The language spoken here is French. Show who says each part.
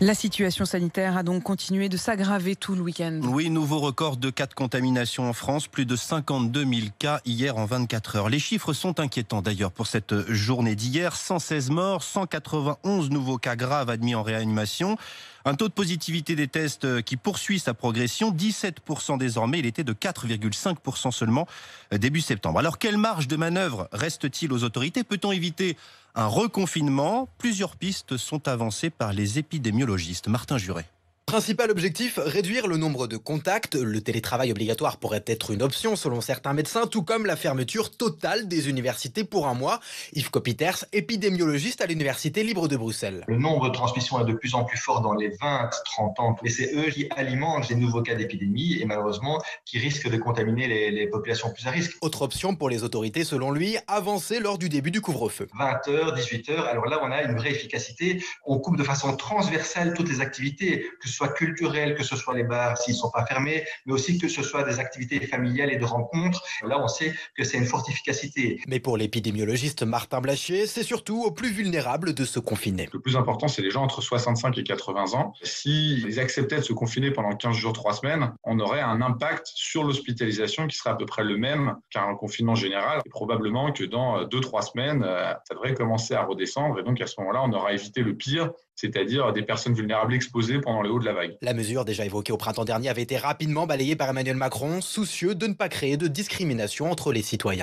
Speaker 1: La situation sanitaire a donc continué de s'aggraver tout le week-end.
Speaker 2: Oui, nouveau record de cas de contamination en France, plus de 52 000 cas hier en 24 heures. Les chiffres sont inquiétants d'ailleurs pour cette journée d'hier. 116 morts, 191 nouveaux cas graves admis en réanimation. Un taux de positivité des tests qui poursuit sa progression, 17% désormais. Il était de 4,5% seulement début septembre. Alors quelle marge de manœuvre reste-t-il aux autorités? Peut-on éviter un reconfinement? Plusieurs pistes sont avancées par les épidémiologistes. Martin Juret.
Speaker 3: Principal objectif, réduire le nombre de contacts. Le télétravail obligatoire pourrait être une option selon certains médecins, tout comme la fermeture totale des universités pour un mois. Yves Copiters, épidémiologiste à l'Université libre de Bruxelles.
Speaker 4: Le nombre de transmissions est de plus en plus fort dans les 20-30 ans. Et c'est eux qui alimentent les nouveaux cas d'épidémie et malheureusement qui risquent de contaminer les populations plus à risque.
Speaker 3: Autre option pour les autorités, selon lui, avancer lors du début du couvre-feu.
Speaker 4: 20h, 18h, alors là on a une vraie efficacité. On coupe de façon transversale toutes les activités, que ce soit culturelles, que ce soit les bars s'ils ne sont pas fermés, mais aussi que ce soit des activités familiales et de rencontres. Là, on sait que c'est une forte efficacité.
Speaker 3: Mais pour l'épidémiologiste Martin Blachier, c'est surtout aux plus vulnérables de se confiner.
Speaker 5: Le plus important, c'est les gens entre 65 et 80 ans. S'ils acceptaient de se confiner pendant 15 jours, 3 semaines, on aurait un impact sur l'hospitalisation qui serait à peu près le même qu'un confinement général. Et probablement que dans 2-3 semaines, ça devrait commencer à redescendre. Et donc, à ce moment-là, on aura évité le pire, c'est-à-dire des personnes vulnérables exposées pendant le haut de la vague.
Speaker 3: La mesure déjà évoquée au printemps dernier avait été rapidement balayée par Emmanuel Macron, soucieux de ne pas créer de discrimination entre les citoyens.